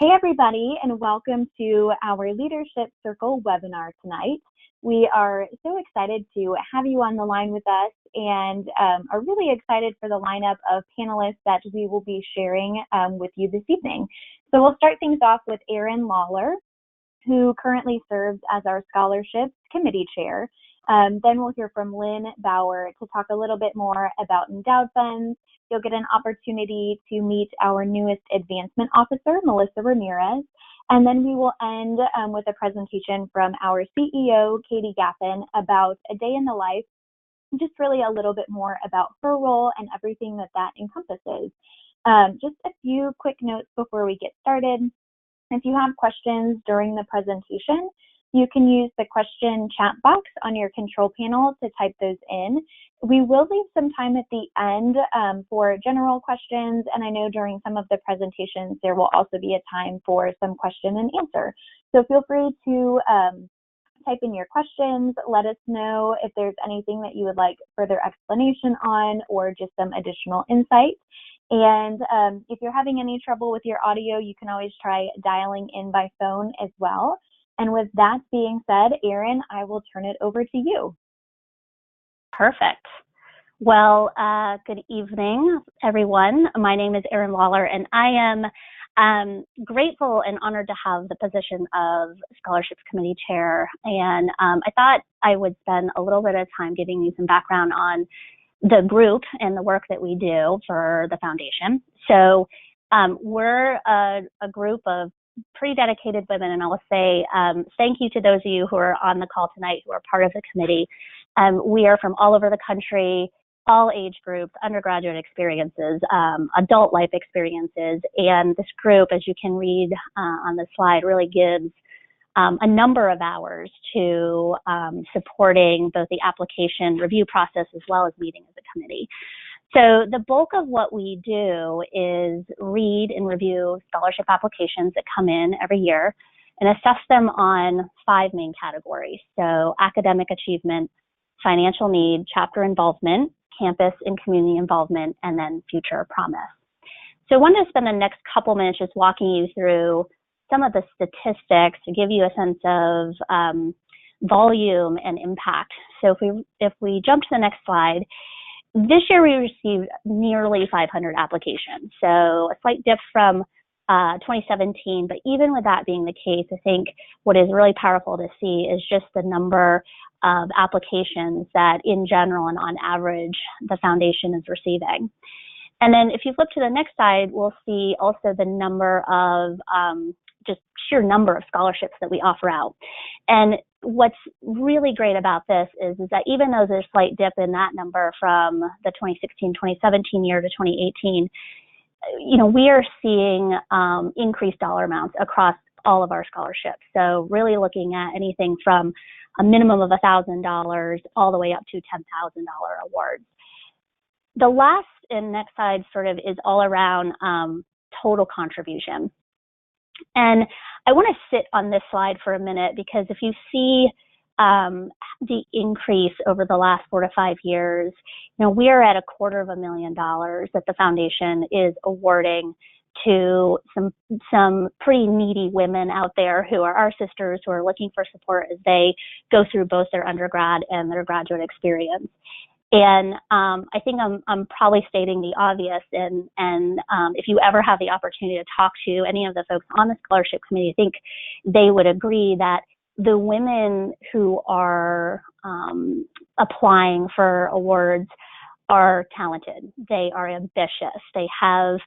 Hey, everybody, and welcome to our Leadership Circle webinar tonight. We are so excited to have you on the line with us and are really excited for the lineup of panelists that we will be sharing with you this evening. So we'll start things off with Erin Lawler, who currently serves as our Scholarships Committee Chair. Then we'll hear from Lynn Bauer to talk a little bit more about endowed funds. You'll get an opportunity to meet our newest advancement officer, Melissa Ramirez. And then we will end with a presentation from our CEO, Katie Gaffin, about a day in the life, just really a little bit more about her role and everything that encompasses. Just a few quick notes before we get started. If you have questions during the presentation, you can use the question chat box on your control panel to type those in. We will leave some time at the end for general questions, and I know during some of the presentations there will also be a time for some question and answer. So feel free to type in your questions, let us know if there's anything that you would like further explanation on or just some additional insight. And if you're having any trouble with your audio, you can always try dialing in by phone as well. And with that being said, Erin, I will turn it over to you. Perfect. Well, good evening, everyone. My name is Erin Lawler, and I am grateful and honored to have the position of Scholarships Committee Chair. And I thought I would spend a little bit of time giving you some background on the group and the work that we do for the foundation. So we're a group of pretty dedicated women, and I'll say thank you to those of you who are on the call tonight who are part of the committee. We are from all over the country, all age groups, undergraduate experiences, adult life experiences, and this group, as you can read on the slide, really gives a number of hours to supporting both the application review process as well as meeting as a committee. So the bulk of what we do is read and review scholarship applications that come in every year and assess them on 5 main categories. So academic achievement, financial need, chapter involvement, campus and community involvement, and then future promise. So I wanted to spend the next couple minutes just walking you through some of the statistics to give you a sense of volume and impact. So if we jump to the next slide, this year we received nearly 500 applications, so a slight dip from 2017, but even with that being the case, I think what is really powerful to see is just the number of applications that in general and on average the foundation is receiving. And then if you flip to the next slide, we'll see also the number of just sheer number of scholarships that we offer out. And what's really great about this is that even though there's a slight dip in that number from the 2016-2017 year to 2018, we are seeing increased dollar amounts across all of our scholarships. So really looking at anything from a minimum of $1,000 all the way up to $10,000 awards. The last and next slide sort of is all around total contribution. And I want to sit on this slide for a minute because if you see the increase over the last 4 to 5 years, we are at $250,000 that the foundation is awarding to some pretty needy women out there who are our sisters who are looking for support as they go through both their undergrad and their graduate experience. And I think I'm probably stating the obvious, and if you ever have the opportunity to talk to any of the folks on the scholarship committee, I think they would agree that the women who are applying for awards are talented. They are ambitious. They have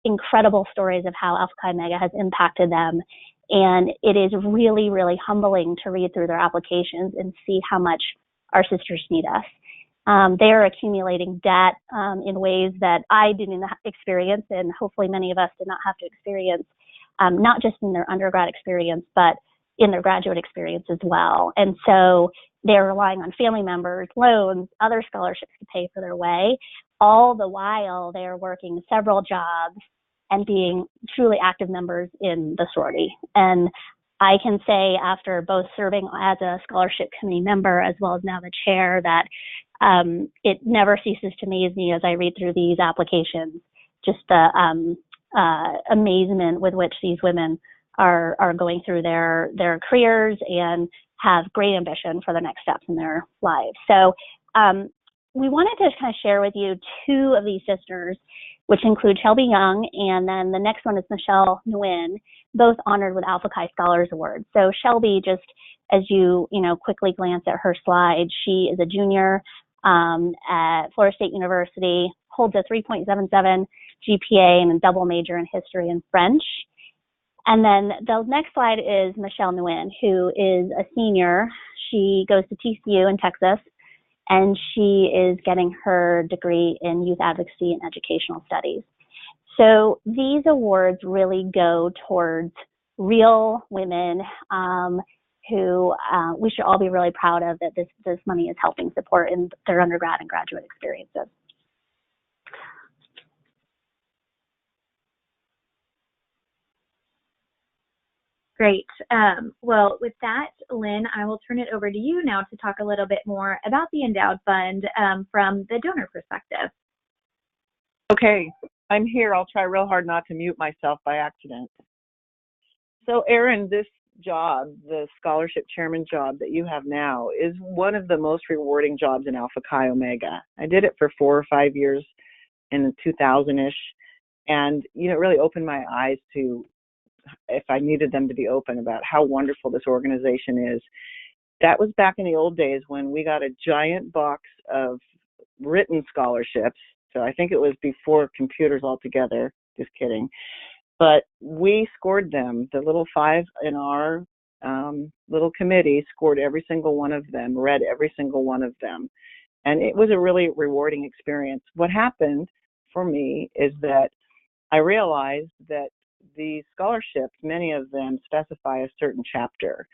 incredible stories of how Alpha Chi Mega has impacted them. And it is really, really humbling to read through their applications and see how much our sisters need us. They are accumulating debt in ways that I didn't experience, and hopefully many of us did not have to experience, not just in their undergrad experience, but in their graduate experience as well. And so they're relying on family members, loans, other scholarships to pay for their way. All the while, they're working several jobs and being truly active members in the sorority. And I can say after both serving as a scholarship committee member as well as now the chair that it never ceases to amaze me as I read through these applications, just the amazement with which these women are going through their careers and have great ambition for the next steps in their lives. So we wanted to kind of share with you two of these sisters, which include Shelby Young, and then the next one is Michelle Nguyen, both honored with Alpha Chi Scholars Awards. So Shelby, just as you quickly glance at her slide, she is a junior at Florida State University, holds a 3.77 GPA and a double major in history and French. And then the next slide is Michelle Nguyen, who is a senior. She goes to TCU in Texas, and she is getting her degree in youth advocacy and educational studies. So these awards really go towards real women who we should all be really proud of, that this money is helping support in their undergrad and graduate experiences. Great. Well, with that, Lynn, I will turn it over to you now to talk a little bit more about the Endowed Fund from the donor perspective. Okay, I'm here. I'll try real hard not to mute myself by accident. So, Erin, this job, the scholarship chairman job that you have now, is one of the most rewarding jobs in Alpha Chi Omega. I did it for 4 or 5 years in 2000-ish, and it really opened my eyes to, if I needed them to be open, about how wonderful this organization is. That was back in the old days when we got a giant box of written scholarships. So I think it was before computers altogether, just kidding. But we scored them. The little 5 in our little committee scored every single one of them, read every single one of them. And it was a really rewarding experience. What happened for me is that I realized that these scholarships, many of them specify a certain chapter.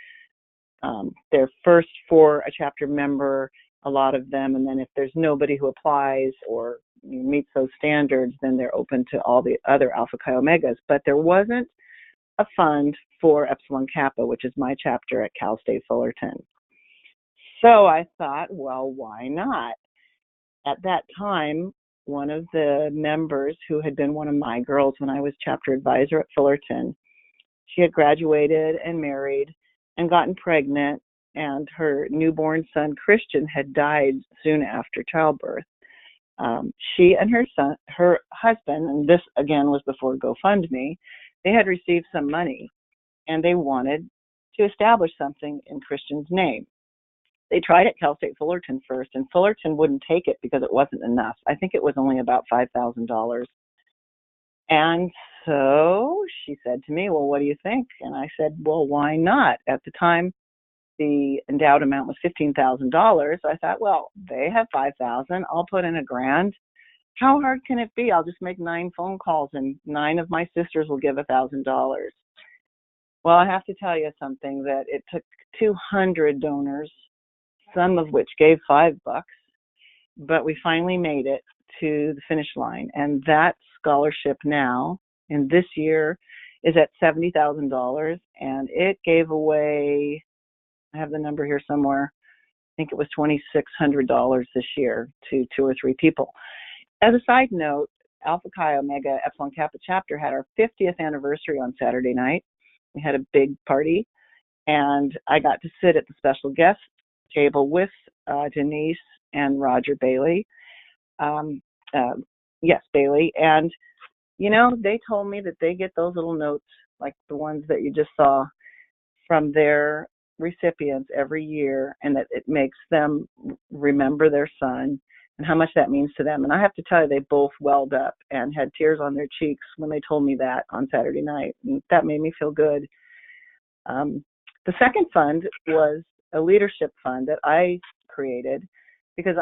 They're first for a chapter member, a lot of them, and then if there's nobody who applies or meets those standards, then they're open to all the other Alpha Chi Omegas. But there wasn't a fund for Epsilon Kappa, which is my chapter at Cal State Fullerton. So I thought, well, why not? At that time, one of the members who had been one of my girls when I was chapter advisor at Fullerton, she had graduated and married and gotten pregnant, and her newborn son, Christian, had died soon after childbirth. She and her husband, and this again was before GoFundMe, they had received some money and they wanted to establish something in Christian's name. They tried at Cal State Fullerton first, and Fullerton wouldn't take it because it wasn't enough. I think it was only about $5,000. And so she said to me, well, what do you think? And I said, well, why not? At the time, the endowed amount was $15,000. I thought, well, they have $5,000. I'll put in $1,000. How hard can it be? I'll just make 9 phone calls and 9 of my sisters will give $1,000. Well, I have to tell you something, that it took 200 donors, some of which gave $5, but we finally made it to the finish line. And that scholarship now, in this year, is at $70,000, and it gave away, I have the number here somewhere, I think it was $2,600 this year to 2 or 3 people. As a side note, Alpha Chi Omega Epsilon Kappa chapter had our 50th anniversary on Saturday night. We had a big party, and I got to sit at the special guest table with Denise and Roger Bailey. Yes, Bailey. And, they told me that they get those little notes, like the ones that you just saw, from their recipients every year, and that it makes them remember their son and how much that means to them. And I have to tell you, they both welled up and had tears on their cheeks when they told me that on Saturday night. And that made me feel good. The second fund was a leadership fund that I created because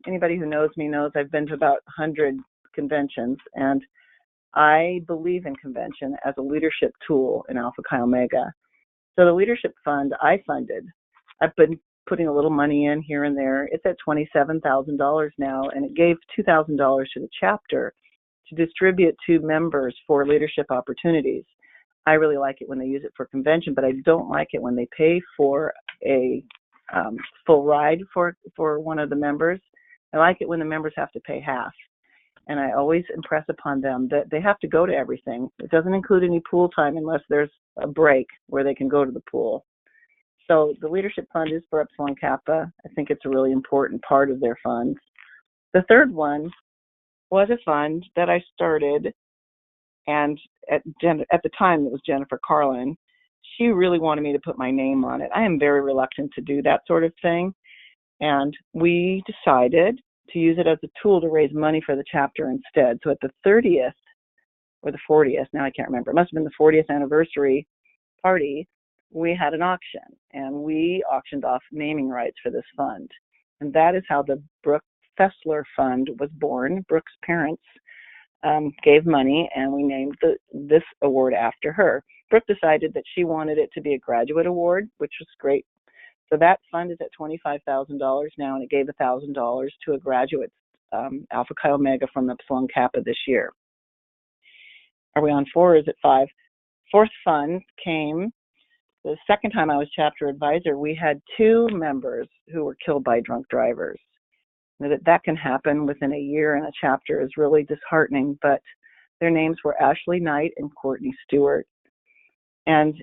anybody who knows me knows I've been to about 100 conventions, and I believe in convention as a leadership tool in Alpha Chi Omega. So the leadership fund I funded, I've been putting a little money in here and there. It's at $27,000 now, and it gave $2,000 to the chapter to distribute to members for leadership opportunities. I really like it when they use it for convention, but I don't like it when they pay for a full ride for one of the members. I like it when the members have to pay half. And I always impress upon them that they have to go to everything. It doesn't include any pool time unless there's a break where they can go to the pool. So the Leadership Fund is for Epsilon Kappa. I think it's a really important part of their funds. The third one was a fund that I started, and at the time it was Jennifer Carlin. She really wanted me to put my name on it. I am very reluctant to do that sort of thing. And we decided to use it as a tool to raise money for the chapter instead. So at the 30th or the 40th, now I can't remember, it must have been the 40th anniversary party, we had an auction, and we auctioned off naming rights for this fund. And that is how the Brooke Fessler Fund was born. Brooke's parents gave money, and we named this award after her. Brooke decided that she wanted it to be a graduate award, which was great. So that fund is at $25,000 now, and it gave $1,000 to a graduate, Alpha Chi Omega from Epsilon Kappa this year. Are we on 4 or is it 5? Fourth fund came the second time I was chapter advisor. We had 2 members who were killed by drunk drivers. That can happen within a year in a chapter is really disheartening, but their names were Ashley Knight and Courtney Stewart. And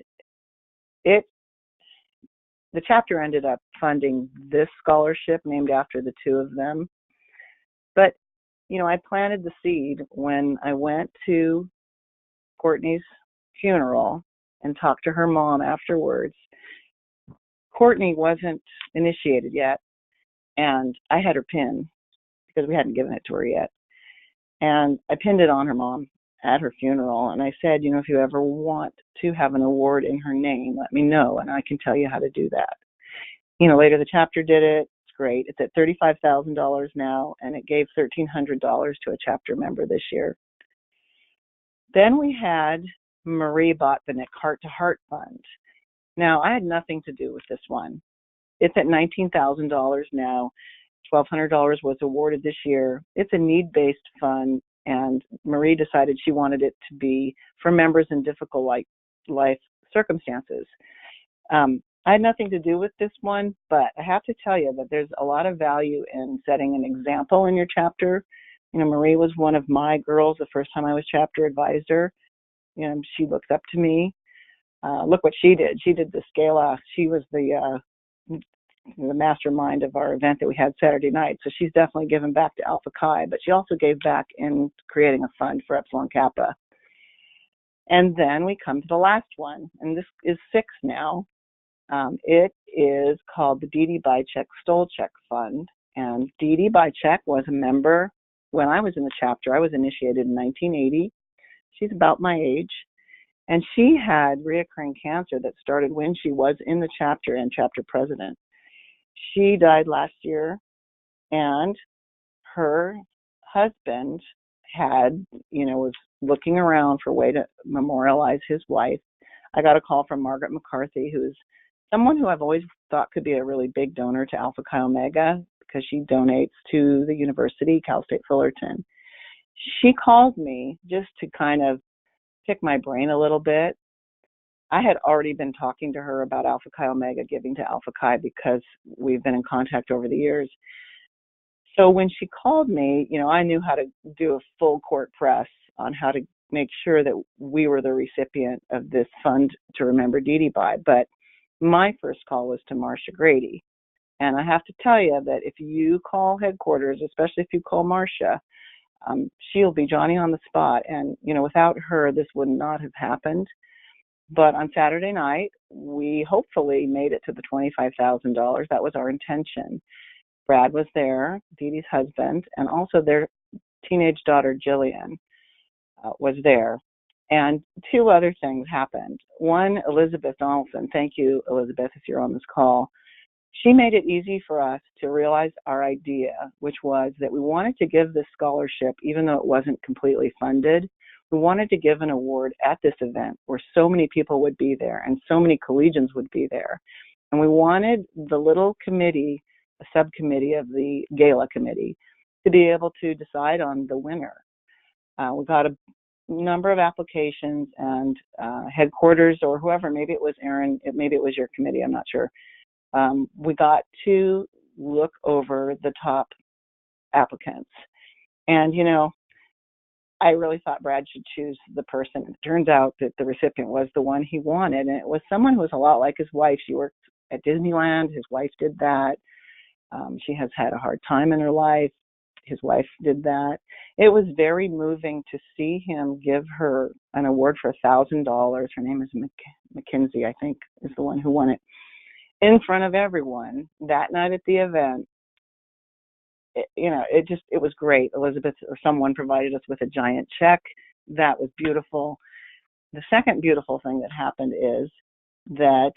the chapter ended up funding this scholarship named after the 2 of them. But, I planted the seed when I went to Courtney's funeral and talked to her mom afterwards. Courtney wasn't initiated yet, and I had her pin because we hadn't given it to her yet. And I pinned it on her mom at her funeral, and I said, if you ever want to have an award in her name, let me know, and I can tell you how to do that. Later the chapter did it. It's great. It's at $35,000 now, and it gave $1,300 to a chapter member this year. Then we had Marie Botvinnik Heart to Heart Fund. Now, I had nothing to do with this one. It's at $19,000 now. $1,200 was awarded this year. It's a need-based fund, and Marie decided she wanted it to be for members in difficult life circumstances. I had nothing to do with this one, but I have to tell you that there's a lot of value in setting an example in your chapter. Marie was one of my girls the first time I was chapter advisor, and she looked up to me. Look what she did. She did the Scala. She was the mastermind of our event that we had Saturday night. So she's definitely given back to Alpha Chi, but she also gave back in creating a fund for Epsilon Kappa. And then we come to the last one, and this is 6 now. It is called the Dee Dee Bychek Stolchek Fund. And Dee Dee Bychek was a member when I was in the chapter. I was initiated in 1980. She's about my age. And she had reoccurring cancer that started when she was in the chapter and chapter president. She died last year, and her husband was looking around for a way to memorialize his wife. I got a call from Margaret McCarthy, who's someone who I've always thought could be a really big donor to Alpha Chi Omega because she donates to the university, Cal State Fullerton. She called me just to kind of pick my brain a little bit. I had already been talking to her about Alpha Chi Omega giving to Alpha Chi because we've been in contact over the years. So when she called me, I knew how to do a full court press on how to make sure that we were the recipient of this fund to remember Dee Dee by. But my first call was to Marcia Grady. And I have to tell you that if you call headquarters, especially if you call Marcia, she'll be Johnny on the spot. And, without her, this would not have happened. But on Saturday night, we hopefully made it to the $25,000. That was our intention. Brad was there, Dee Dee's husband, and also their teenage daughter, Jillian, was there. And 2 other things happened. One, Elizabeth Donaldson. Thank you, Elizabeth, if you're on this call. She made it easy for us to realize our idea, which was that we wanted to give this scholarship, even though it wasn't completely funded. We wanted to give an award at this event where so many people would be there and so many collegians would be there. And we wanted the little committee, a subcommittee of the gala committee, to be able to decide on the winner. We got a number of applications, and headquarters or whoever, maybe it was Aaron, maybe it was your committee, I'm not sure. We got to look over the top applicants. And, I really thought Brad should choose the person. It turns out that the recipient was the one he wanted, and it was someone who was a lot like his wife. She worked at Disneyland. His wife did that. She has had a hard time in her life. His wife did that. It was very moving to see him give her an award for $1,000. Her name is Mackenzie, I think, is the one who won it, in front of everyone that night at the event. It was great. Elizabeth or someone provided us with a giant check. That was beautiful. The second beautiful thing that happened is that,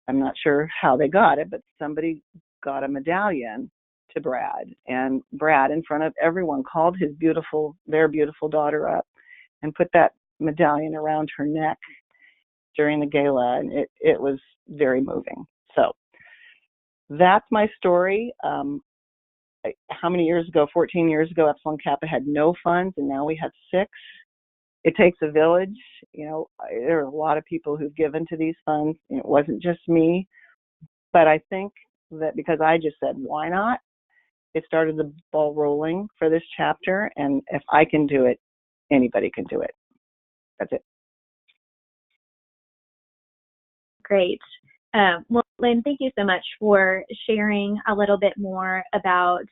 I'm not sure how they got it, but somebody got a medallion to Brad, and Brad, in front of everyone, called their beautiful daughter up and put that medallion around her neck during the gala, and it was very moving. So that's my story. How many years ago? 14 years ago, Epsilon Kappa had no funds, and now we have 6. It takes a village. There are a lot of people who've given to these funds. It wasn't just me, but I think that because I just said, why not? It started the ball rolling for this chapter, and if I can do it, anybody can do it. That's it. Great. Well, Lynn, thank you so much for sharing a little bit more about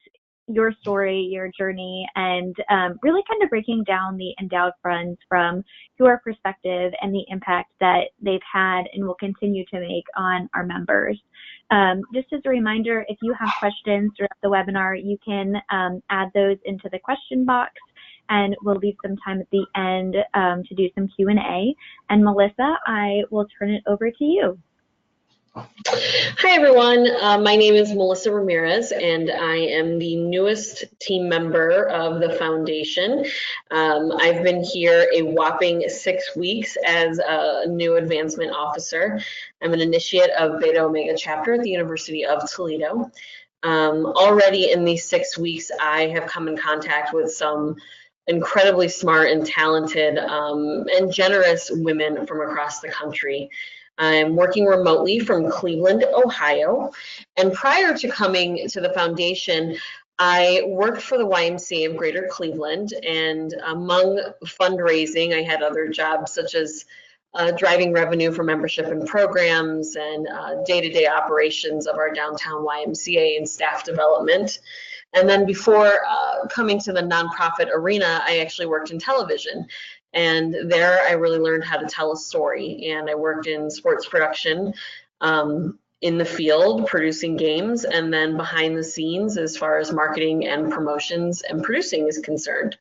your story, your journey, and really kind of breaking down the endowed funds from your perspective and the impact that they've had and will continue to make on our members. Just as a reminder, if you have questions throughout the webinar, you can add those into the question box, and we'll leave some time at the end to do some Q&A. And Melissa, I will turn it over to you. Hi, everyone. My name is Melissa Ramirez, and I am the newest team member of the foundation. I've been here a whopping 6 weeks as a new advancement officer. I'm an initiate of Beta Omega chapter at the University of Toledo. Already in these 6 weeks, I have come in contact with some incredibly smart and talented and generous women from across the country. I'm working remotely from Cleveland, Ohio, and prior to coming to the foundation, I worked for the YMCA of Greater Cleveland, and among fundraising, I had other jobs such as driving revenue for membership and programs and day-to-day operations of our downtown YMCA and staff development. And then before coming to the nonprofit arena, I actually worked in television. And there I really learned how to tell a story. And I worked in sports production in the field, producing games, and then behind the scenes as far as marketing and promotions and producing is concerned.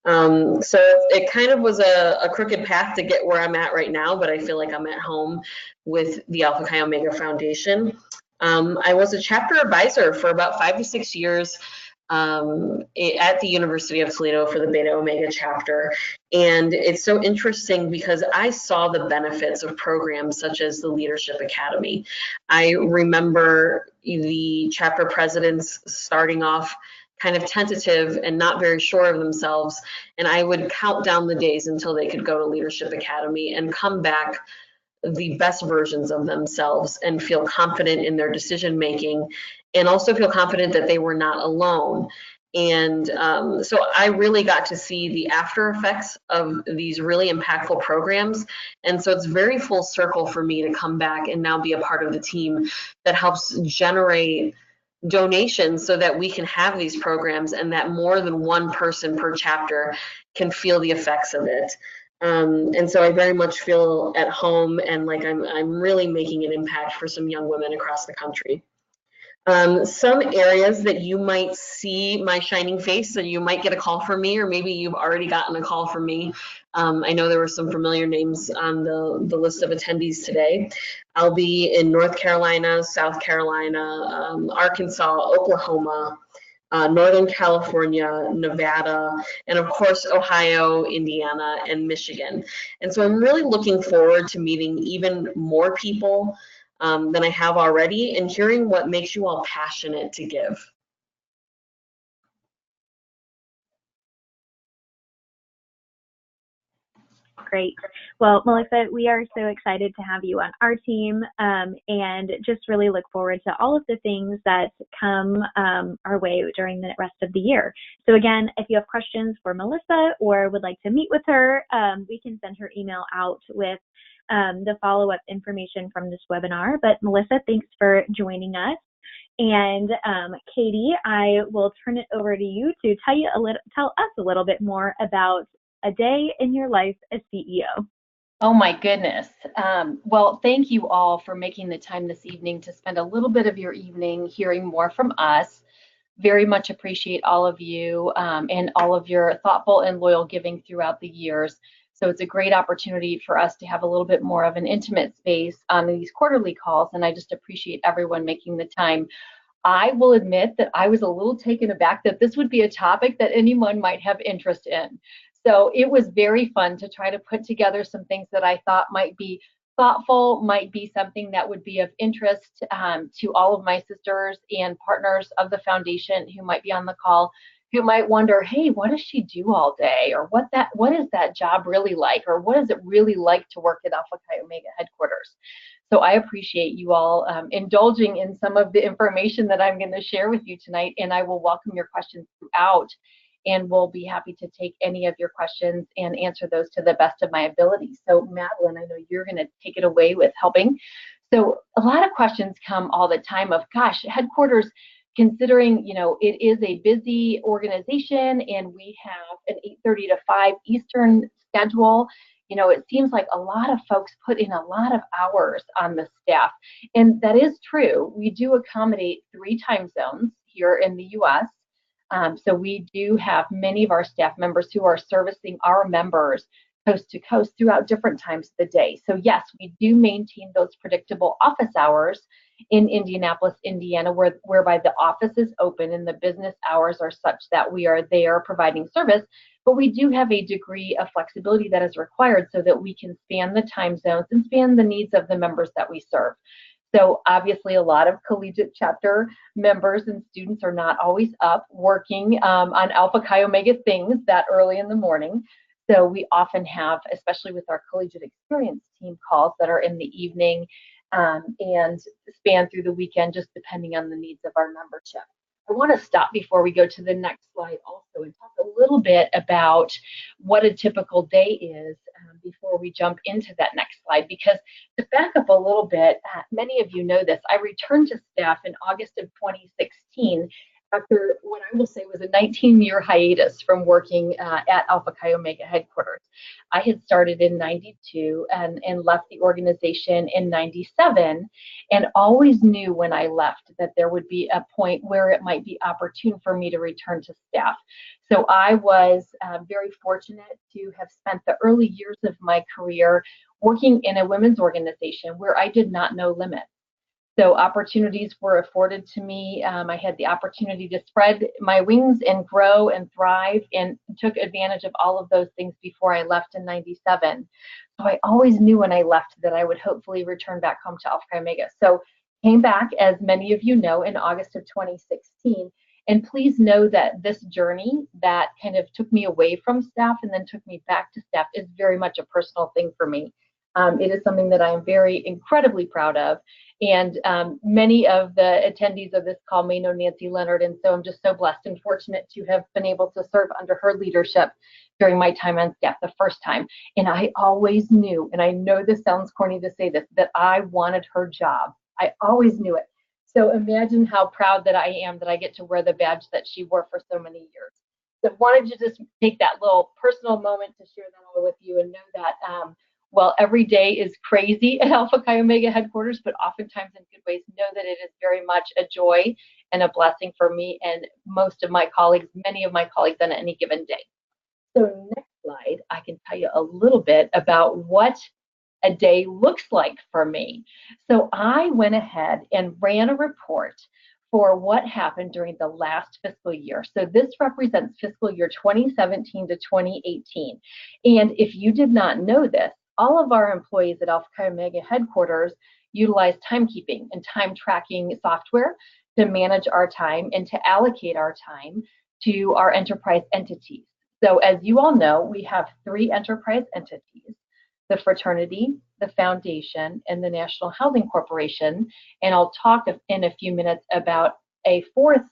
So it kind of was a crooked path to get where I'm at right now, but I feel like I'm at home with the Alpha Chi Omega Foundation. I was a chapter advisor for about 5 to 6 years at the University of Toledo for the Beta Omega chapter. And it's so interesting because I saw the benefits of programs such as the Leadership Academy. I remember the chapter presidents starting off kind of tentative and not very sure of themselves. And I would count down the days until they could go to Leadership Academy and come back the best versions of themselves and feel confident in their decision making, and also feel confident that they were not alone. And so I really got to see the after effects of these really impactful programs. And so it's very full circle for me to come back and now be a part of the team that helps generate donations so that we can have these programs and that more than one person per chapter can feel the effects of it. And so I very much feel at home and like I'm really making an impact for some young women across the country. Some areas that you might see my shining face, so you might get a call from me, or maybe you've already gotten a call from me. I know there were some familiar names on the list of attendees today. I'll be in North Carolina, South Carolina, Arkansas, Oklahoma, Northern California, Nevada, and of course, Ohio, Indiana, and Michigan. And so I'm really looking forward to meeting even more people than I have already and hearing what makes you all passionate to give. Great. Well, Melissa, we are so excited to have you on our team, and just really look forward to all of the things that come our way during the rest of the year. So again, if you have questions for Melissa or would like to meet with her, we can send her email out with the follow-up information from this webinar. But Melissa, thanks for joining us. And Katie, I will turn it over to you to tell us a little bit more about a day in your life as CEO. Oh my goodness. Well, thank you all for making the time this evening to spend a little bit of your evening hearing more from us. Very much appreciate all of you and all of your thoughtful and loyal giving throughout the years. So it's a great opportunity for us to have a little bit more of an intimate space on these quarterly calls, and I just appreciate everyone making the time. I will admit that I was a little taken aback that this would be a topic that anyone might have interest in. So it was very fun to try to put together some things that I thought might be thoughtful, might be something that would be of interest to all of my sisters and partners of the foundation who might be on the call, who might wonder, hey, what does she do all day? Or what is that job really like? Or what is it really like to work at Alpha Chi Omega headquarters? So I appreciate you all indulging in some of the information that I'm going to share with you tonight, and I will welcome your questions throughout, and we'll be happy to take any of your questions and answer those to the best of my ability. So Madeline, I know you're going to take it away with helping. So a lot of questions come all the time of, gosh, headquarters, considering, it is a busy organization and we have an 8:30 to 5 Eastern schedule. It seems like a lot of folks put in a lot of hours on the staff. And that is true. We do accommodate 3 time zones here in the US. So we do have many of our staff members who are servicing our members coast to coast throughout different times of the day. So yes, we do maintain those predictable office hours in Indianapolis, Indiana, whereby the office is open and the business hours are such that we are there providing service. But we do have a degree of flexibility that is required so that we can span the time zones and span the needs of the members that we serve. So obviously a lot of collegiate chapter members and students are not always up working on Alpha Chi Omega things that early in the morning. So we often have, especially with our collegiate experience team, calls that are in the evening and span through the weekend, just depending on the needs of our membership. I want to stop before we go to the next slide also and talk a little bit about what a typical day is before we jump into that next slide, because to back up a little bit, many of you know this, I returned to staff in August of 2016 after what I will say was a 19-year hiatus from working at Alpha Chi Omega headquarters. I had started in 92 and left the organization in 97, and always knew when I left that there would be a point where it might be opportune for me to return to staff. So I was very fortunate to have spent the early years of my career working in a women's organization where I did not know limits. So opportunities were afforded to me. I had the opportunity to spread my wings and grow and thrive, and took advantage of all of those things before I left in 97. So I always knew when I left that I would hopefully return back home to Alpha Chi Omega. So came back, as many of you know, in August of 2016. And please know that this journey that kind of took me away from staff and then took me back to staff is very much a personal thing for me. It is something that I am very incredibly proud of. And many of the attendees of this call may know Nancy Leonard, and so I'm just so blessed and fortunate to have been able to serve under her leadership during my time on staff the first time. And I always knew, and I know this sounds corny to say this, that I wanted her job. I always knew it. So imagine how proud that I am that I get to wear the badge that she wore for so many years. So I wanted to just take that little personal moment to share that all with you, and know that well, every day is crazy at Alpha Chi Omega headquarters, but oftentimes in good ways, know that it is very much a joy and a blessing for me and most of my colleagues, many of my colleagues on any given day. So next slide, I can tell you a little bit about what a day looks like for me. So I went ahead and ran a report for what happened during the last fiscal year. So this represents fiscal year 2017 to 2018. And if you did not know this, all of our employees at Alpha Chi Omega headquarters utilize timekeeping and time tracking software to manage our time and to allocate our time to our enterprise entities. So as you all know, we have 3 enterprise entities: the fraternity, the foundation, and the National Housing Corporation. And I'll talk in a few minutes about a 4th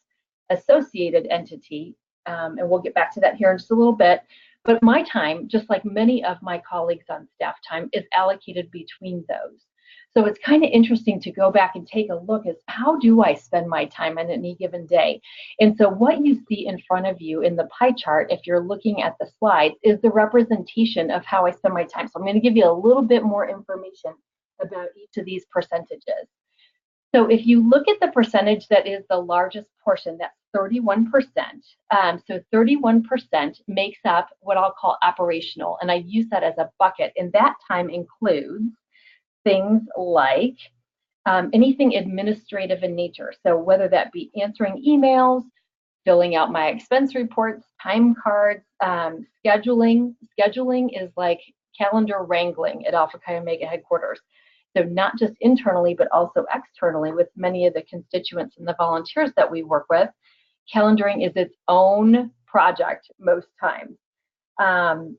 associated entity, and we'll get back to that here in just a little bit. But my time, just like many of my colleagues on staff time, is allocated between those. So it's kind of interesting to go back and take a look at how do I spend my time on any given day. And so what you see in front of you in the pie chart, if you're looking at the slides, is the representation of how I spend my time. So I'm going to give you a little bit more information about each of these percentages. So if you look at the percentage that is the largest portion, that's 31%. So 31% makes up what I'll call operational, and I use that as a bucket, and that time includes things like anything administrative in nature. So whether that be answering emails, filling out my expense reports, time cards, scheduling. Scheduling is like calendar wrangling at Alpha Chi Omega headquarters. So not just internally, but also externally with many of the constituents and the volunteers that we work with. Calendaring is its own project most times.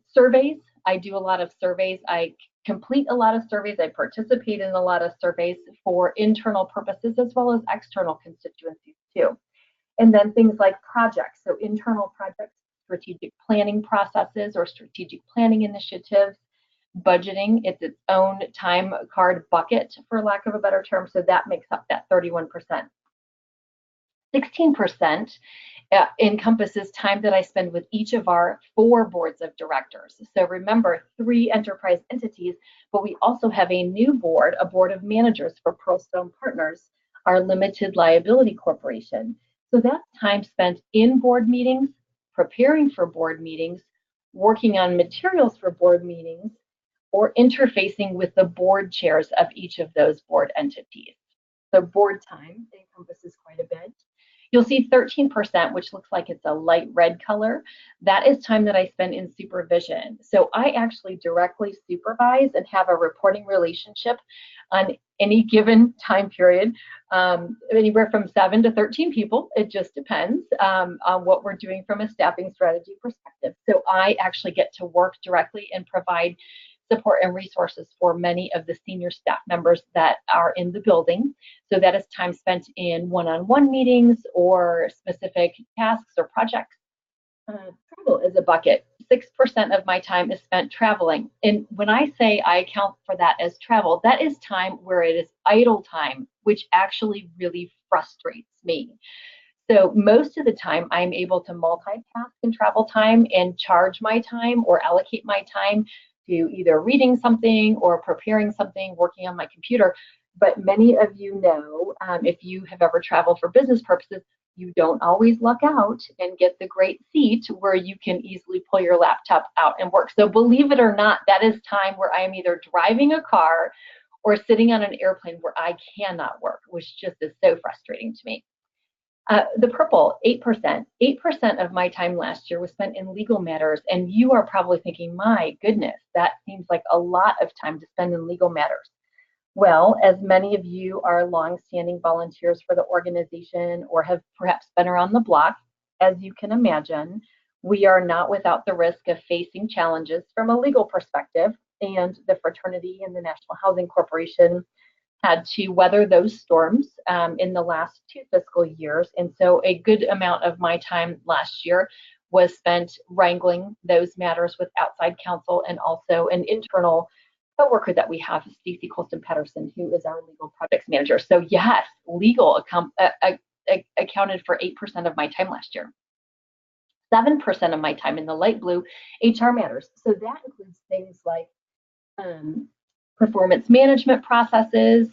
Surveys, I do a lot of surveys. I complete a lot of surveys. I participate in a lot of surveys for internal purposes as well as external constituencies too. And then things like projects. So internal projects, strategic planning processes or strategic planning initiatives. Budgeting, it's its own time card bucket, for lack of a better term. So that makes up that 31%. 16% encompasses time that I spend with each of our 4 boards of directors. So remember, 3 enterprise entities, but we also have a new board, a board of managers for Pearlstone Partners, our limited liability corporation. So that's time spent in board meetings, preparing for board meetings, working on materials for board meetings, or interfacing with the board chairs of each of those board entities. So board time encompasses quite a bit. You'll see 13%, which looks like it's a light red color. That is time that I spend in supervision. So I actually directly supervise and have a reporting relationship on any given time period, anywhere from 7 to 13 people. It just depends on what we're doing from a staffing strategy perspective. So I actually get to work directly and provide support and resources for many of the senior staff members that are in the building. So that is time spent in one-on-one meetings or specific tasks or projects. Travel is a bucket. 6% of my time is spent traveling. And when I say I account for that as travel, that is time where it is idle time, which actually really frustrates me. So most of the time I'm able to multitask in travel time and charge my time or allocate my time to either reading something or preparing something, working on my computer. But many of you know, if you have ever traveled for business purposes, you don't always luck out and get the great seat where you can easily pull your laptop out and work. So believe it or not, that is time where I am either driving a car or sitting on an airplane where I cannot work, which just is so frustrating to me. The purple, 8%. 8% of my time last year was spent in legal matters, and you are probably thinking, my goodness, that seems like a lot of time to spend in legal matters. Well, as many of you are longstanding volunteers for the organization or have perhaps been around the block, as you can imagine, we are not without the risk of facing challenges from a legal perspective, and the fraternity and the National Housing Corporation had to weather those storms in the last 2 fiscal years. And so a good amount of my time last year was spent wrangling those matters with outside counsel and also an internal coworker that we have, Stacey Colston Patterson, who is our legal projects manager. So yes, legal accounted for 8% of my time last year. 7% of my time in the light blue, HR matters. So that includes things like performance management processes,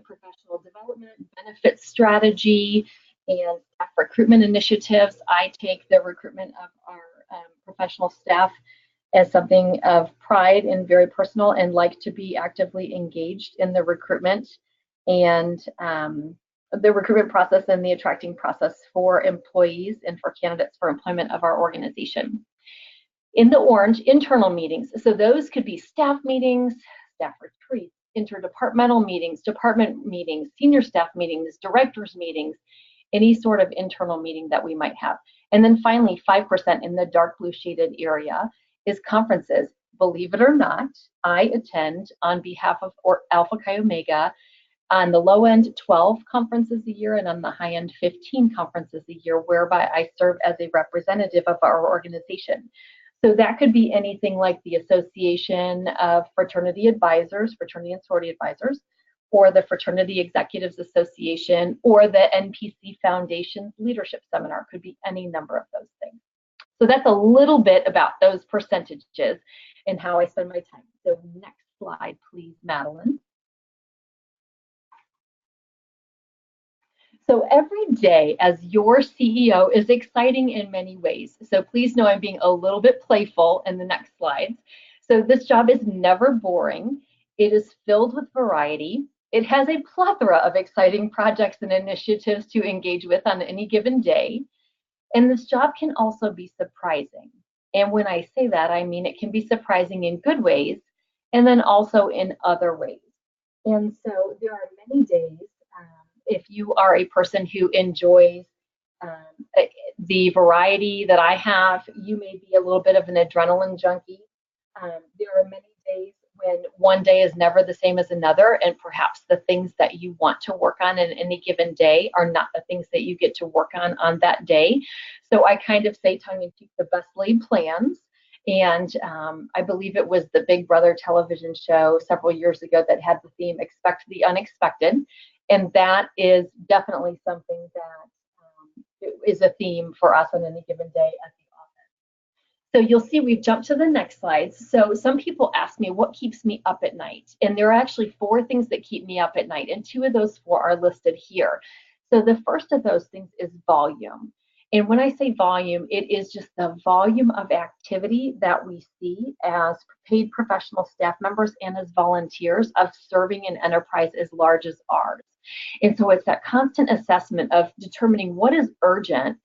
professional development, benefits strategy, and staff recruitment initiatives. I take the recruitment of our professional staff as something of pride and very personal, and like to be actively engaged in the recruitment and the recruitment process and the attracting process for employees and for candidates for employment of our organization. In the orange, internal meetings. So those could be staff meetings, staff retreats, interdepartmental meetings, department meetings, senior staff meetings, directors meetings, any sort of internal meeting that we might have. And then finally, 5% in the dark blue shaded area is conferences. Believe it or not, I attend on behalf of Alpha Chi Omega on the low end 12 conferences a year and on the high end 15 conferences a year, whereby I serve as a representative of our organization. So that could be anything like the Association of Fraternity Advisors, Fraternity and Sorority Advisors, or the Fraternity Executives Association, or the NPC Foundation's Leadership Seminar. Could be any number of those things. So that's a little bit about those percentages and how I spend my time. So next slide, please, Madeline. So every day as your CEO is exciting in many ways. So please know I'm being a little bit playful in the next slides. So this job is never boring. It is filled with variety. It has a plethora of exciting projects and initiatives to engage with on any given day. And this job can also be surprising. And when I say that, I mean it can be surprising in good ways and then also in other ways. And so there are many days, if you are a person who enjoys the variety that I have, you may be a little bit of an adrenaline junkie. There are many days when one day is never the same as another, and perhaps the things that you want to work on in any given day are not the things that you get to work on that day. So I kind of say tongue in cheek, the best laid plans. And I believe it was the Big Brother television show several years ago that had the theme Expect the Unexpected. And that is definitely something that is a theme for us on any given day at the office. So you'll see we've jumped to the next slides. So some people ask me what keeps me up at night. And there are actually 4 things that keep me up at night. And 2 of those 4 are listed here. So the first of those things is volume. And when I say volume, it is just the volume of activity that we see as paid professional staff members and as volunteers of serving an enterprise as large as ours. And so it's that constant assessment of determining what is urgent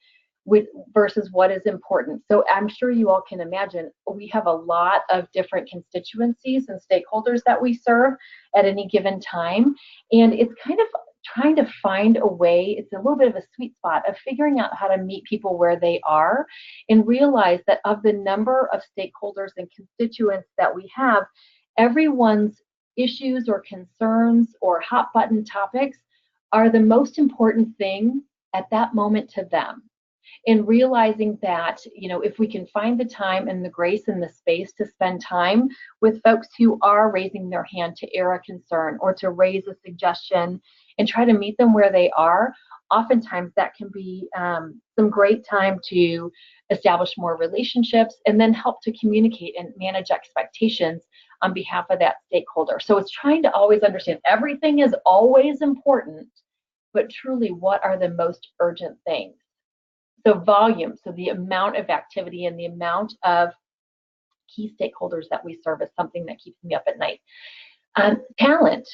versus what is important. So I'm sure you all can imagine we have a lot of different constituencies and stakeholders that we serve at any given time. And it's kind of trying to find a way, it's a little bit of a sweet spot of figuring out how to meet people where they are and realize that of the number of stakeholders and constituents that we have, everyone's issues or concerns or hot button topics are the most important thing at that moment to them. And realizing that, you know, if we can find the time and the grace and the space to spend time with folks who are raising their hand to air a concern or to raise a suggestion and try to meet them where they are, oftentimes that can be some great time to establish more relationships and then help to communicate and manage expectations on behalf of that stakeholder. So it's trying to always understand everything is always important, but truly what are the most urgent things? So volume, so the amount of activity and the amount of key stakeholders that we serve is something that keeps me up at night. Talent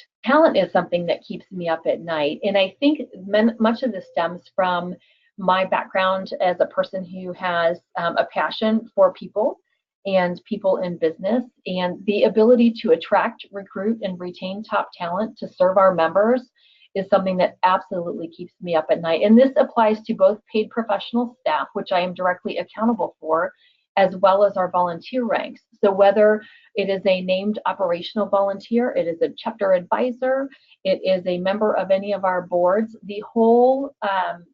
is something that keeps me up at night. And I think much of this stems from my background as a person who has a passion for people and people in business, and the ability to attract, recruit, and retain top talent to serve our members is something that absolutely keeps me up at night. And this applies to both paid professional staff, which I am directly accountable for, as well as our volunteer ranks. So whether it is a named operational volunteer, it is a chapter advisor, it is a member of any of our boards, the whole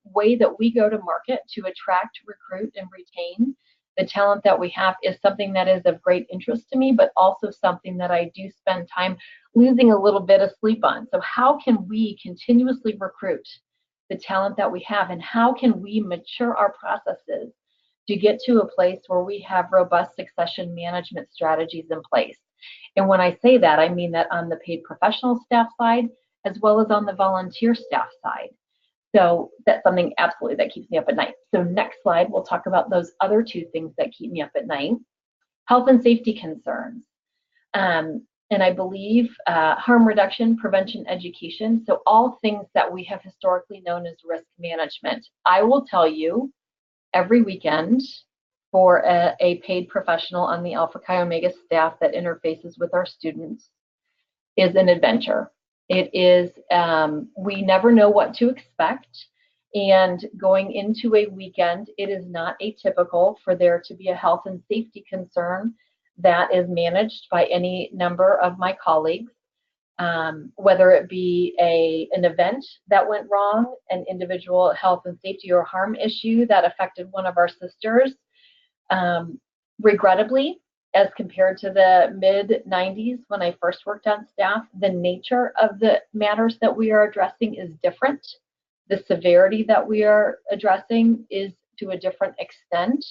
way that we go to market to attract, recruit, and retain the talent that we have is something that is of great interest to me, but also something that I do spend time losing a little bit of sleep on. So how can we continuously recruit the talent that we have, and how can we mature our processes to get to a place where we have robust succession management strategies in place? And when I say that, I mean that on the paid professional staff side, as well as on the volunteer staff side. So that's something absolutely that keeps me up at night. So next slide, we'll talk about those other 2 things that keep me up at night. Health and safety concerns. And I believe harm reduction, prevention, education. So all things that we have historically known as risk management. I will tell you, every weekend for a paid professional on the Alpha Chi Omega staff that interfaces with our students is an adventure. It is, we never know what to expect. And going into a weekend, it is not atypical for there to be a health and safety concern that is managed by any number of my colleagues, whether it be an event that went wrong, an individual health and safety or harm issue that affected one of our sisters. Regrettably, as compared to the mid-90s when I first worked on staff, the nature of the matters that we are addressing is different. The severity that we are addressing is to a different extent,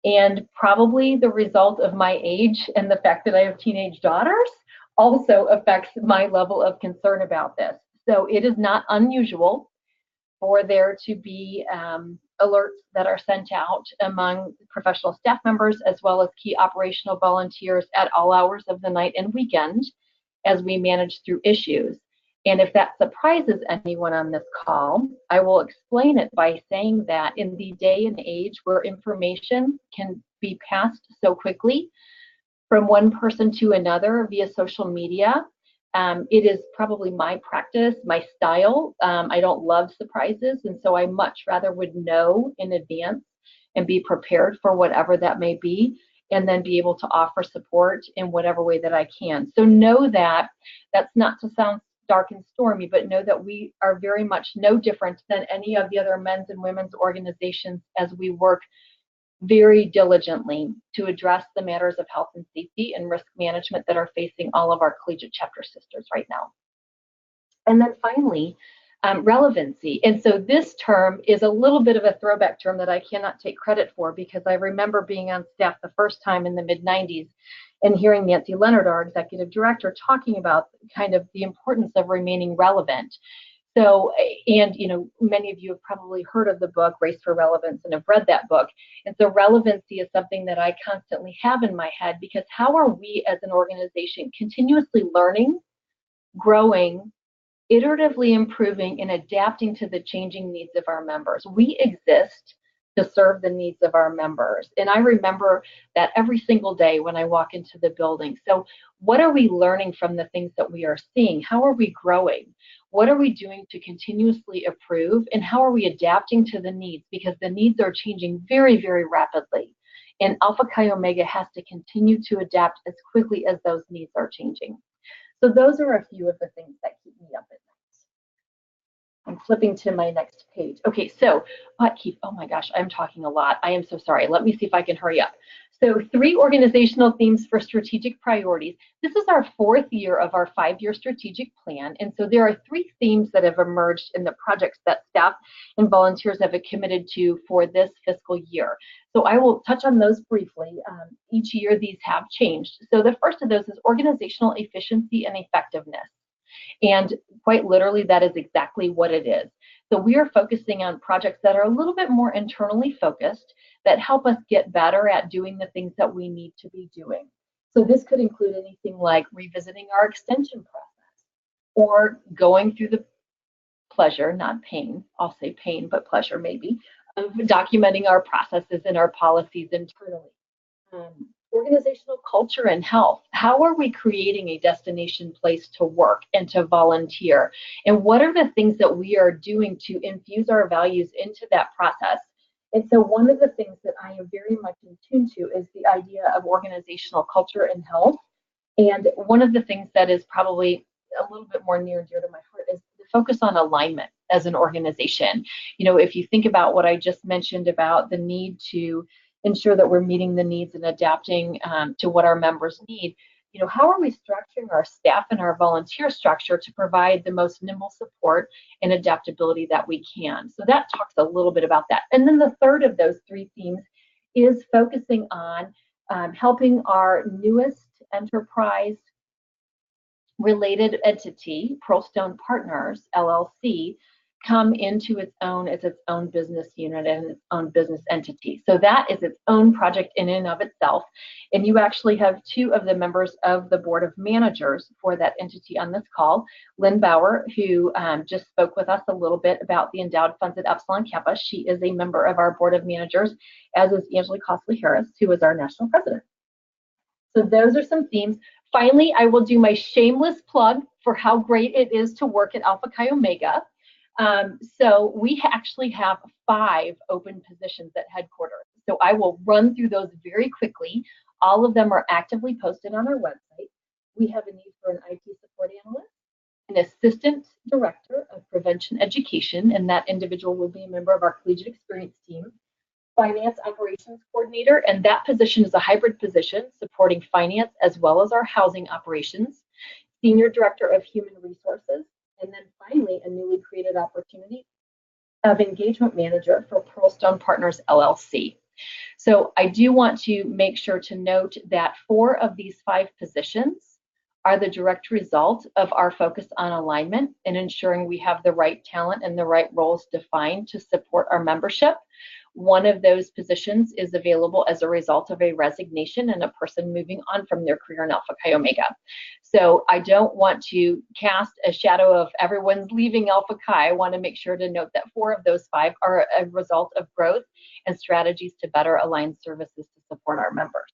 and probably the result of my age and the fact that I have teenage daughters also affects my level of concern about this. So it is not unusual for there to be alerts that are sent out among professional staff members as well as key operational volunteers at all hours of the night and weekend as we manage through issues. And if that surprises anyone on this call, I will explain it by saying that in the day and age where information can be passed so quickly from one person to another via social media, it is probably my practice, my style. I don't love surprises, and so I much rather would know in advance and be prepared for whatever that may be, and then be able to offer support in whatever way that I can. So know that that's not to sound dark and stormy, but know that we are very much no different than any of the other men's and women's organizations as we work very diligently to address the matters of health and safety and risk management that are facing all of our collegiate chapter sisters right now. And then finally, relevancy. And so this term is a little bit of a throwback term that I cannot take credit for, because I remember being on staff the first time in the mid-90s and hearing Nancy Leonard, our executive director, talking about kind of the importance of remaining relevant. So, and many of you have probably heard of the book Race for Relevance and have read that book. And so relevancy is something that I constantly have in my head, because how are we as an organization continuously learning, growing, iteratively improving, and adapting to the changing needs of our members? We exist to serve the needs of our members. And I remember that every single day when I walk into the building. So what are we learning from the things that we are seeing? How are we growing? What are we doing to continuously improve? And how are we adapting to the needs? Because the needs are changing very, very rapidly. And Alpha Chi Omega has to continue to adapt as quickly as those needs are changing. So those are a few of the things that keep me up at night. I'm flipping to my next page. Okay, so oh my gosh, I'm talking a lot. I am so sorry. Let me see if I can hurry up. So 3 organizational themes for strategic priorities. This is our 4th year of our 5-year strategic plan. And so there are 3 themes that have emerged in the projects that staff and volunteers have committed to for this fiscal year. So I will touch on those briefly. Each year these have changed. So the first of those is organizational efficiency and effectiveness. And quite literally, that is exactly what it is. So we are focusing on projects that are a little bit more internally focused, that help us get better at doing the things that we need to be doing. So this could include anything like revisiting our extension process, or going through the pleasure, not pain, I'll say pain, but pleasure maybe, of documenting our processes and our policies internally. Organizational culture and health. How are we creating a destination place to work and to volunteer? And what are the things that we are doing to infuse our values into that process? And so one of the things that I am very much in tune to is the idea of organizational culture and health. And one of the things that is probably a little bit more near and dear to my heart is the focus on alignment as an organization. If you think about what I just mentioned about the need to ensure that we're meeting the needs and adapting to what our members need, how are we structuring our staff and our volunteer structure to provide the most nimble support and adaptability that we can? So that talks a little bit about that. And then the third of those 3 themes is focusing on helping our newest enterprise related entity, Pearlstone Partners, LLC, come into its own as its own business unit and its own business entity. So that is its own project in and of itself. And you actually have 2 of the members of the board of managers for that entity on this call. Lynn Bauer, who just spoke with us a little bit about the endowed funds at Epsilon Kappa. She is a member of our board of managers, as is Angela Costley Harris, who is our national president. So those are some themes. Finally, I will do my shameless plug for how great it is to work at Alpha Chi Omega. So we actually have 5 open positions at headquarters. So I will run through those very quickly. All of them are actively posted on our website. We have a need for an IT support analyst, an assistant director of prevention education, and that individual will be a member of our collegiate experience team, finance operations coordinator, and that position is a hybrid position supporting finance as well as our housing operations, senior director of human resources, and then finally a newly created opportunity of engagement manager for Pearlstone Partners LLC. So I do want to make sure to note that 4 of these 5 positions are the direct result of our focus on alignment and ensuring we have the right talent and the right roles defined to support our membership. One of those positions is available as a result of a resignation and a person moving on from their career in Alpha Chi Omega. So I don't want to cast a shadow of everyone's leaving Alpha Chi. I want to make sure to note that 4 of those 5 are a result of growth and strategies to better align services to support our members.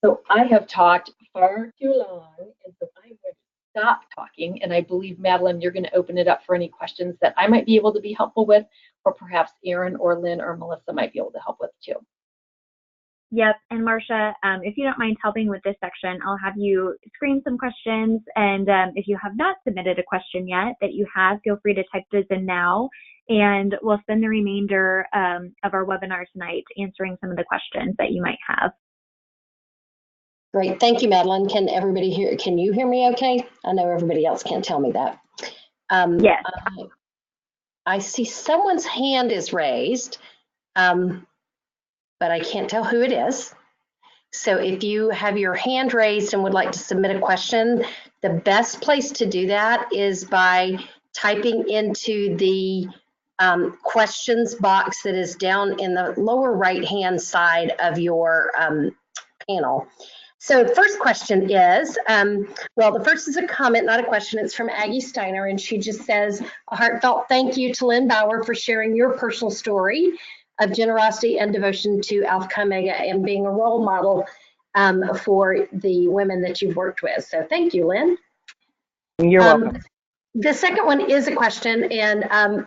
So I have talked far too long, and so I would stop talking, and I believe, Madeline, you're going to open it up for any questions that I might be able to be helpful with, or perhaps Erin or Lynn or Melissa might be able to help with too. Yep, and Marcia, if you don't mind helping with this section, I'll have you screen some questions, and if you have not submitted a question yet that you have, feel free to type those in now, and we'll spend the remainder of our webinar tonight answering some of the questions that you might have. Great, thank you, Madeline. Can everybody hear? Can you hear me okay? I know everybody else can't tell me that. Yes. I see someone's hand is raised, but I can't tell who it is. So if you have your hand raised and would like to submit a question, the best place to do that is by typing into the questions box that is down in the lower right-hand side of your panel. So the first question is, well, the first is a comment, not a question. It's from Aggie Steiner, and she just says, a heartfelt thank you to Lynn Bauer for sharing your personal story of generosity and devotion to Alpha Chi Omega and being a role model for the women that you've worked with. So thank you, Lynn. You're welcome. The second one is a question, and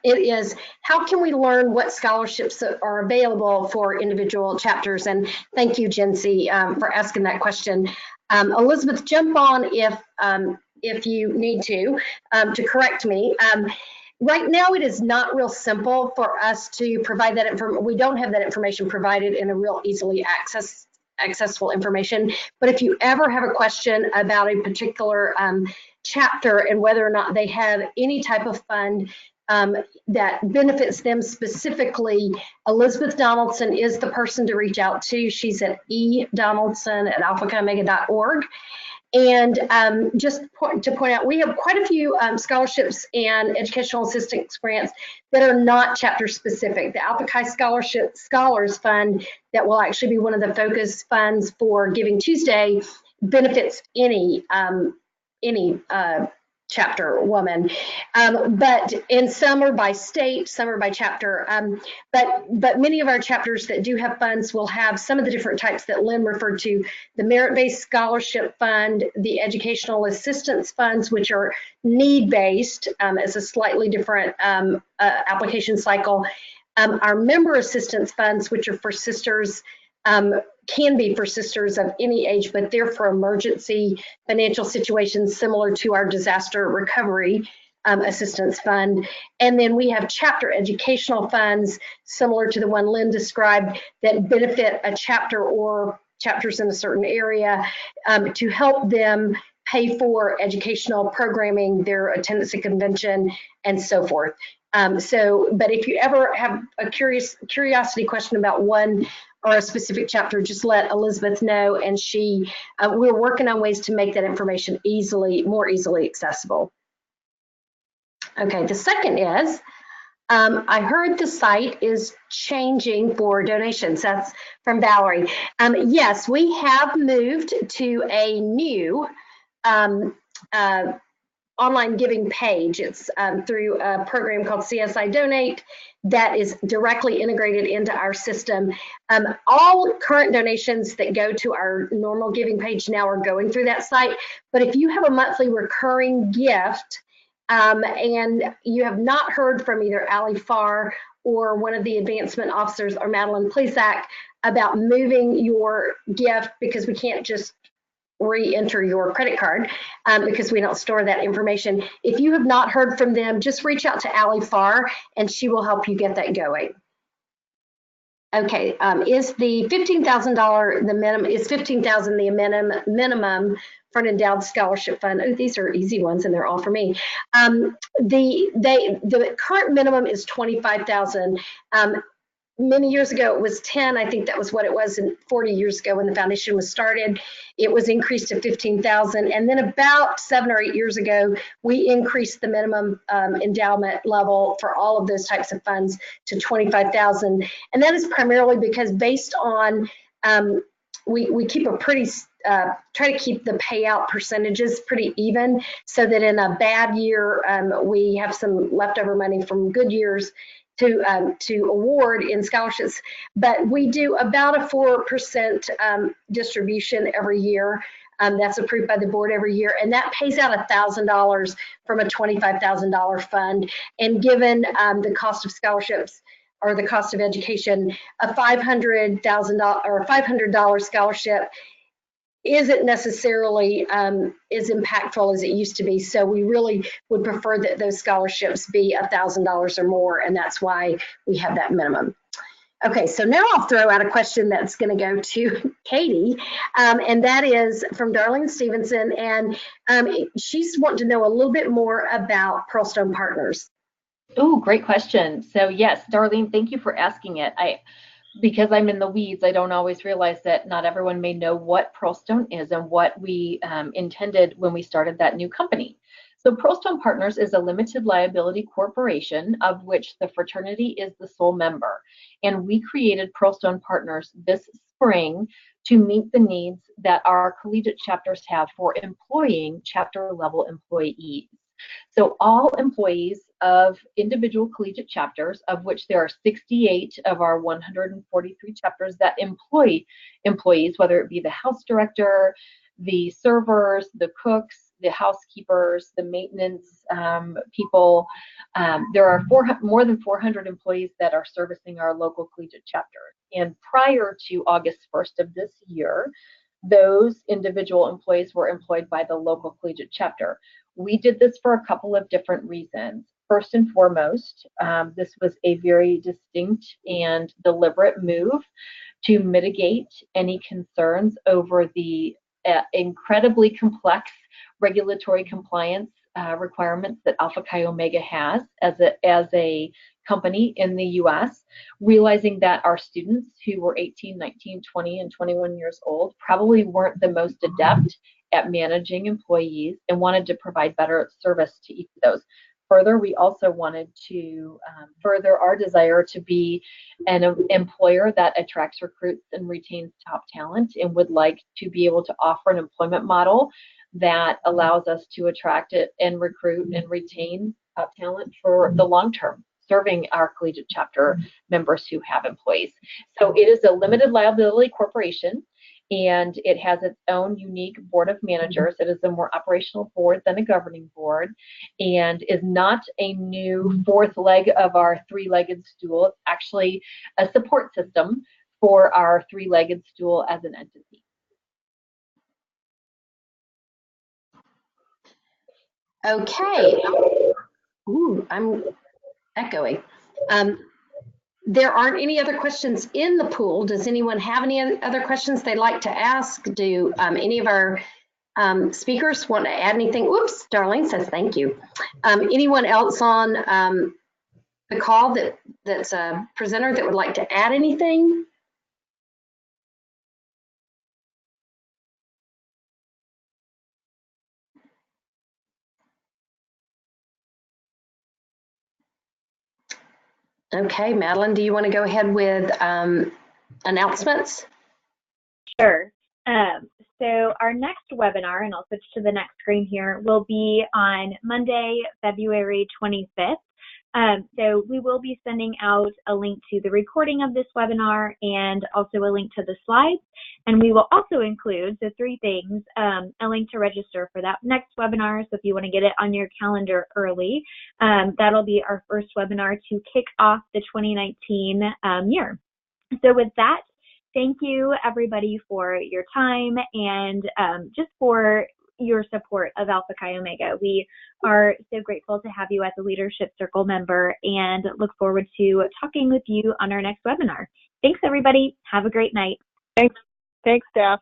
it is, how can we learn what scholarships are available for individual chapters? And thank you, Jency, for asking that question. Elizabeth, jump on if you need to correct me. Right now, it is not real simple for us to provide that information. We don't have that information provided in a real easily accessible information. But if you ever have a question about a particular chapter and whether or not they have any type of fund that benefits them specifically, Elizabeth Donaldson is the person to reach out to. She's at edonaldson@alphachiomega.org. And just to point out, we have quite a few scholarships and educational assistance grants that are not chapter specific. The Alpha Chi Scholarship Scholars Fund, that will actually be one of the focus funds for Giving Tuesday, benefits any chapter woman, but in some are by state, some are by chapter, but many of our chapters that do have funds will have some of the different types that Lynn referred to: the merit-based scholarship fund, the educational assistance funds, which are need-based, as a slightly different application cycle, our member assistance funds, which are for sisters, can be for sisters of any age, but they're for emergency financial situations similar to our disaster recovery assistance fund. And then we have chapter educational funds similar to the one Lynn described that benefit a chapter or chapters in a certain area to help them pay for educational programming, their attendance at convention, and so forth. But if you ever have a curiosity question about one or a specific chapter, just let Elizabeth know, and we're working on ways to make that information more easily accessible. Okay, the second is, I heard the site is changing for donations. That's from Valerie. Yes, we have moved to a new online giving page. It's through a program called CSI Donate that is directly integrated into our system. All current donations that go to our normal giving page now are going through that site. But if you have a monthly recurring gift and you have not heard from either Allie Farr or one of the advancement officers or Madeline Plesac about moving your gift, because we can't just re-enter your credit card because we don't store that information. If you have not heard from them, just reach out to Allie Farr and she will help you get that going. Okay, is the $15,000 the minimum? Is $15,000 the minimum for an endowed scholarship fund? Oh, these are easy ones, and they're all for me. The current minimum is $25,000. Many years ago, it was 10. I think that was what it was 40 years ago when the foundation was started. It was increased to 15,000. And then about 7 or 8 years ago, we increased the minimum endowment level for all of those types of funds to 25,000. And that is primarily because based on, we keep a pretty, try to keep the payout percentages pretty even, so that in a bad year, we have some leftover money from good years to award in scholarships. But we do about a 4% distribution every year. That's approved by the board every year, and that pays out $1,000 from a $25,000 fund. And given the cost of scholarships or the cost of education, a $500,000 or a $500 scholarship isn't necessarily as impactful as it used to be. So we really would prefer that those scholarships be $1,000 or more, and that's why we have that minimum. Okay, so now I'll throw out a question that's going to go to Katie, and that is from Darlene Stevenson, and she's wanting to know a little bit more about Pearlstone Partners. Oh, great question. So yes, Darlene, thank you for asking it. Because I'm in the weeds, I don't always realize that not everyone may know what Pearlstone is and what we intended when we started that new company. So Pearlstone Partners is a limited liability corporation of which the fraternity is the sole member. And we created Pearlstone Partners this spring to meet the needs that our collegiate chapters have for employing chapter level employees. So all employees of individual collegiate chapters, of which there are 68 of our 143 chapters that employ employees, whether it be the house director, the servers, the cooks, the housekeepers, the maintenance people. There are more than 400 employees that are servicing our local collegiate chapters. And prior to August 1st of this year, those individual employees were employed by the local collegiate chapter. We did this for a couple of different reasons. First and foremost, this was a very distinct and deliberate move to mitigate any concerns over the incredibly complex regulatory compliance requirements that Alpha Chi Omega has as a company in the US, realizing that our students who were 18, 19, 20, and 21 years old probably weren't the most adept at managing employees and wanted to provide better service to each of those. Further, we also wanted to further our desire to be an employer that attracts, recruits, and retains top talent, and would like to be able to offer an employment model that allows us to attract it and recruit and retain top talent for the long term, serving our collegiate chapter members who have employees. So it is a limited liability corporation, and it has its own unique board of managers. It is a more operational board than a governing board, and is not a new fourth leg of our three-legged stool. It's actually a support system for our three-legged stool as an entity. Okay. Ooh, I'm echoing. There aren't any other questions in the pool. Does anyone have any other questions they'd like to ask? Do any of our speakers want to add anything? Oops, Darlene says thank you. Anyone else on the call that's a presenter that would like to add anything? Okay, Madeline, do you want to go ahead with announcements? Sure. So our next webinar, and I'll switch to the next screen here, will be on Monday, February 25th So we will be sending out a link to the recording of this webinar and also a link to the slides. And we will also include, so 3 things, a link to register for that next webinar. So if you want to get it on your calendar early, that'll be our first webinar to kick off the 2019 year. So with that, thank you everybody for your time and just for your support of Alpha Chi Omega. We are so grateful to have you as a Leadership Circle member and look forward to talking with you on our next webinar. Thanks everybody. Have a great night. Thanks, staff.